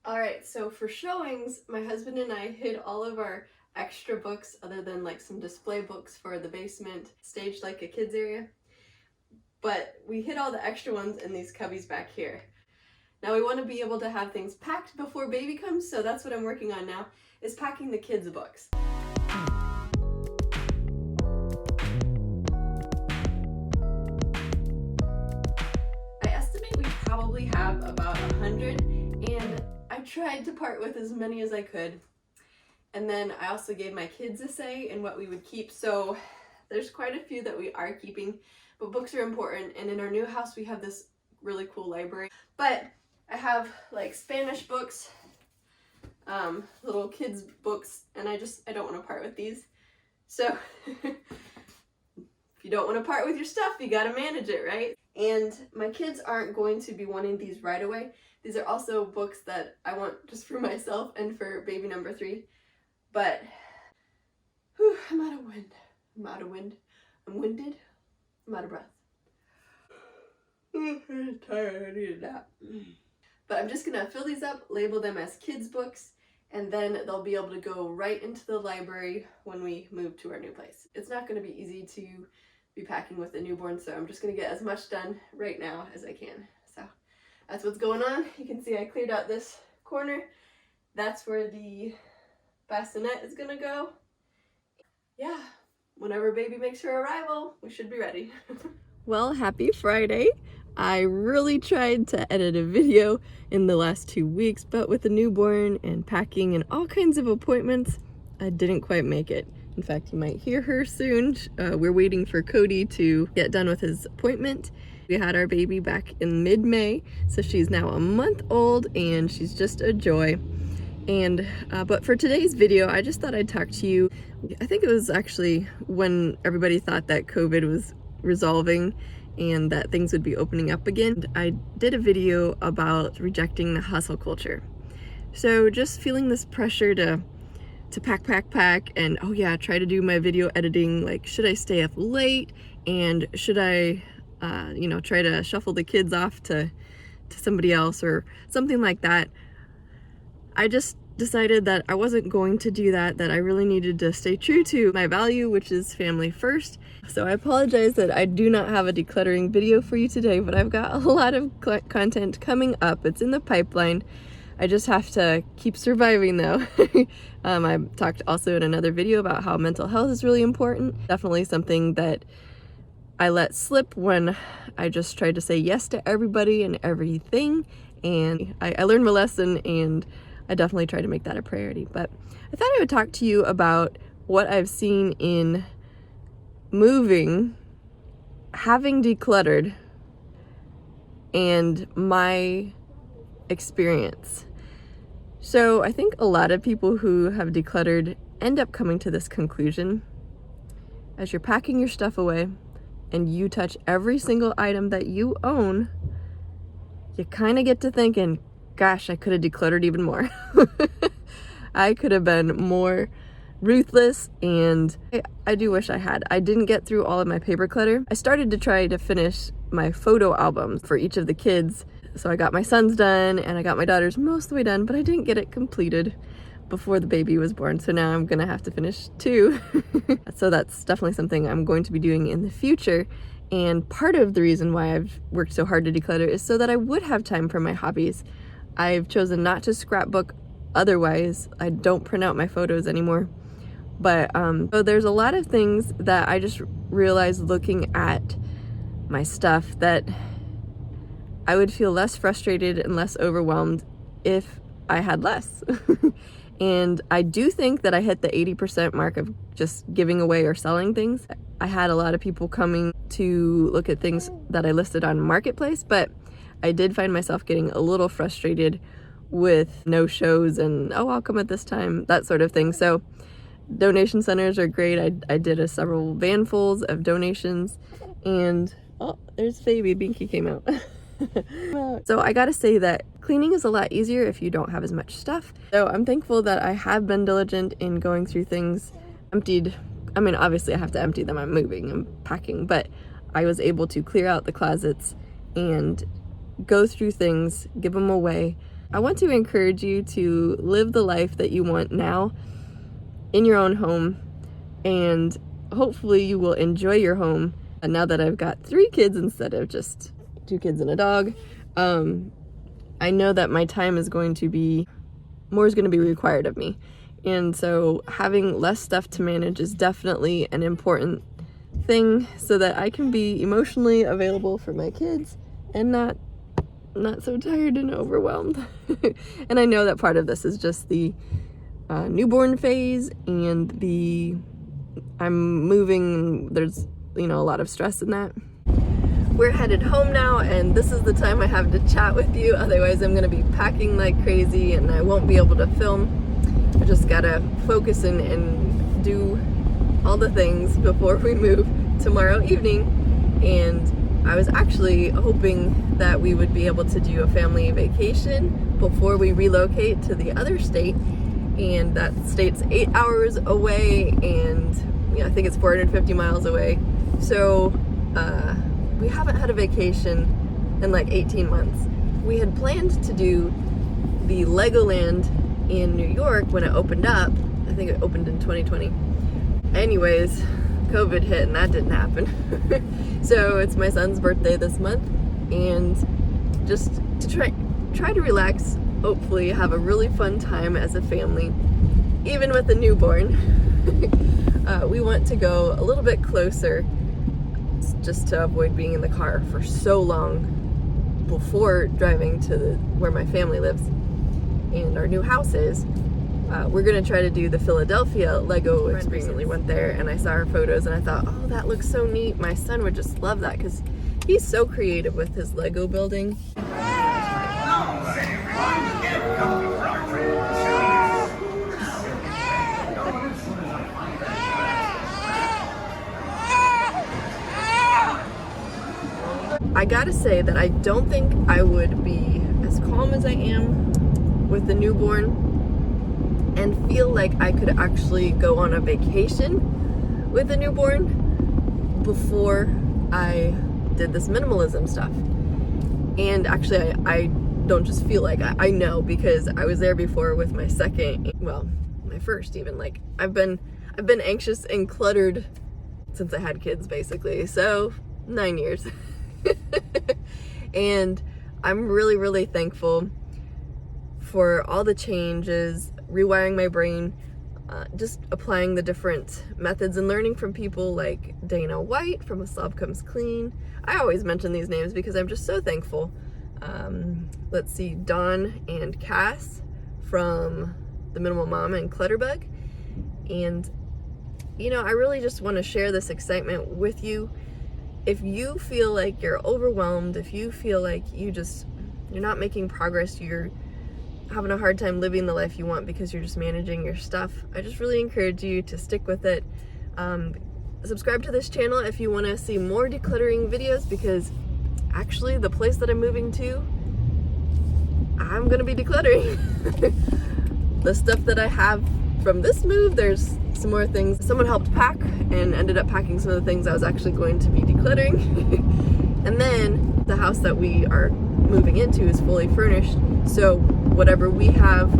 Alright, so for showings, my husband and I hid all of our extra books, other than like some display books for the basement, staged like a kids area. But we hid all the extra ones in these cubbies back here. Now we want to be able to have things packed before baby comes, so that's what I'm working on now, is packing the kids' books. I estimate we probably have about 100, and I tried to part with as many as I could. And then I also gave my kids a say in what we would keep, so there's quite a few that we are keeping, but books are important, and in our new house we have this really cool library. But I have like Spanish books, little kids books, and I don't want to part with these. So if you don't want to part with your stuff, you gotta manage it, right? And my kids aren't going to be wanting these right away. These are also books that I want just for myself and for baby number 3. But whew, I'm out of wind. I'm winded. I'm out of breath. I'm tired. I need a nap. But I'm just gonna fill these up, label them as kids' books, and then they'll be able to go right into the library when we move to our new place. It's not gonna be easy to be packing with a newborn, so I'm just gonna get as much done right now as I can. So that's what's going on. You can see I cleared out this corner. That's where the bassinet is gonna go. Yeah, whenever baby makes her arrival, we should be ready. Well, happy Friday. I really tried to edit a video in the last 2 weeks, but with a newborn and packing and all kinds of appointments, I didn't quite make it. In fact, you might hear her soon. We're waiting for Cody to get done with his appointment. We had our baby back in mid-May, so she's now a month old and she's just a joy. And but for today's video, I just thought I'd talk to you. I think it was actually when everybody thought that COVID was resolving and that things would be opening up again. I did a video about rejecting the hustle culture. So just feeling this pressure to pack, and oh yeah, try to do my video editing, like should I stay up late, and should I try to shuffle the kids off to somebody else or something like that. I just decided that I wasn't going to do that I really needed to stay true to my value, which is family first. So I apologize that I do not have a decluttering video for you today, but I've got a lot of content coming up. It's in the pipeline. I just have to keep surviving though. I talked also in another video about how mental health is really important. Definitely something that I let slip when I just tried to say yes to everybody and everything. And I learned my lesson, and I definitely try to make that a priority. But I thought I would talk to you about what I've seen in moving, having decluttered, and my experience. So I think a lot of people who have decluttered end up coming to this conclusion. As you're packing your stuff away and you touch every single item that you own, you kind of get to thinking, gosh, I could have decluttered even more. I could have been more ruthless, and I do wish I had. I didn't get through all of my paper clutter. I started to try to finish my photo albums for each of the kids. So I got my son's done and I got my daughter's most of the way done, but I didn't get it completed before the baby was born. So now I'm gonna have to finish 2. So that's definitely something I'm going to be doing in the future. And part of the reason why I've worked so hard to declutter is so that I would have time for my hobbies. I've chosen not to scrapbook otherwise. I don't print out my photos anymore. But so there's a lot of things that I just realized looking at my stuff that I would feel less frustrated and less overwhelmed if I had less. And I do think that I hit the 80% mark of just giving away or selling things. I had a lot of people coming to look at things that I listed on Marketplace, but I did find myself getting a little frustrated with no shows and, oh, I'll come at this time, that sort of thing. So donation centers are great. I did several vanfuls of donations, and oh, there's baby. Binky came out. So I gotta say that cleaning is a lot easier if you don't have as much stuff. So I'm thankful that I have been diligent in going through things, emptied. I mean, obviously I have to empty them. I'm moving, I'm packing, but I was able to clear out the closets and go through things, give them away. I want to encourage you to live the life that you want now in your own home, and hopefully you will enjoy your home. And now that I've got 3 kids instead of just 2 kids and a dog, I know that my time is going to be, more is going to be required of me. And so having less stuff to manage is definitely an important thing so that I can be emotionally available for my kids and not so tired and overwhelmed. And I know that part of this is just the newborn phase and I'm moving, there's, you know, a lot of stress in that. We're headed home now, and this is the time I have to chat with you, otherwise I'm gonna be packing like crazy and I won't be able to film. I just gotta focus and do all the things before we move tomorrow evening. And I was actually hoping that we would be able to do a family vacation before we relocate to the other state, and that state's 8 hours away, and I think it's 450 miles away. So we haven't had a vacation in like 18 months. We had planned to do the Legoland in New York when it opened up. I think it opened in 2020. Anyways, COVID hit and that didn't happen. So it's my son's birthday this month, and just to try to relax, hopefully have a really fun time as a family, even with a newborn. We want to go a little bit closer just to avoid being in the car for so long before driving to where my family lives and our new house is. We're gonna try to do the Philadelphia Lego experience. Recently went there and I saw her photos and I thought, oh, that looks so neat. My son would just love that because he's so creative with his Lego building. I gotta say that I don't think I would be as calm as I am with the newborn and feel like I could actually go on a vacation with a newborn before I did this minimalism stuff. And actually I don't just feel like, I know, because I was there before with my second, well, my first even. Like I've been anxious and cluttered since I had kids basically, so 9 years. And I'm really, really thankful for all the changes, rewiring my brain, just applying the different methods and learning from people like Dana White from A Slob Comes Clean. I always mention these names because I'm just so thankful. Let's see, Dawn and Cass from The Minimal Mom and Clutterbug. And, you know, I really just want to share this excitement with you. If you feel like you're overwhelmed, if you feel like you're not making progress, you're having a hard time living the life you want because you're just managing your stuff, I just really encourage you to stick with it. Subscribe to this channel if you want to see more decluttering videos, because actually the place that I'm moving to, I'm gonna be decluttering. The stuff that I have from this move, there's some more things. Someone helped pack and ended up packing some of the things I was actually going to be decluttering. And then the house that we are moving into is fully furnished, so whatever we have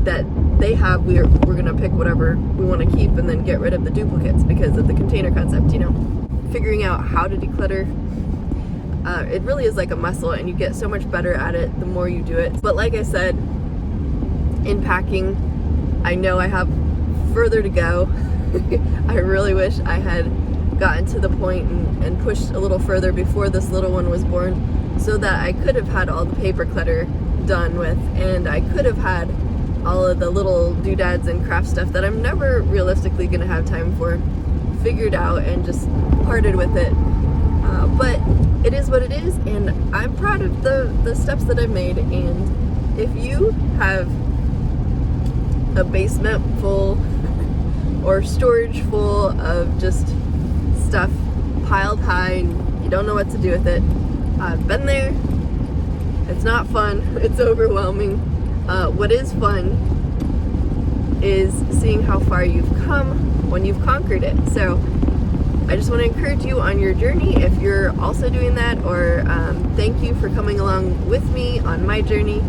that they have, we're gonna pick whatever we want to keep and then get rid of the duplicates because of the container concept, you know. Figuring out how to declutter, it really is like a muscle, and you get so much better at it the more you do it. But like I said, in packing, I know I have further to go. I really wish I had gotten to the point and pushed a little further before this little one was born, so that I could have had all the paper clutter done with, and I could have had all of the little doodads and craft stuff that I'm never realistically gonna have time for figured out and just parted with it. But it is what it is, and I'm proud of the steps that I've made. And if you have a basement full or storage full of just stuff piled high and you don't know what to do with it, I've been there. It's not fun, it's overwhelming. What is fun is seeing how far you've come when you've conquered it. So I just want to encourage you on your journey if you're also doing that, or thank you for coming along with me on my journey.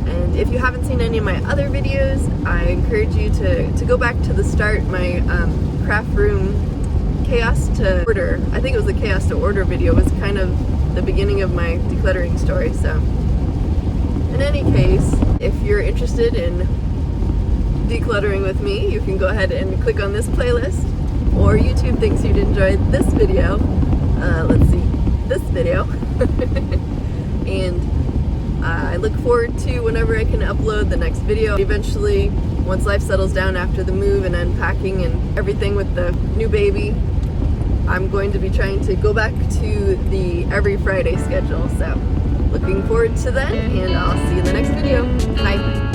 And if you haven't seen any of my other videos, I encourage you to go back to the start, my craft room chaos to order. I think it was the chaos to order video was kind of the beginning of my decluttering story. So in any case, if you're interested in decluttering with me, you can go ahead and click on this playlist, or YouTube thinks you'd enjoy this video. Let's see, this video. And I look forward to whenever I can upload the next video. Eventually, once life settles down after the move and unpacking and everything with the new baby, I'm going to be trying to go back to the every Friday schedule. So looking forward to that, and I'll see you in the next video. Bye.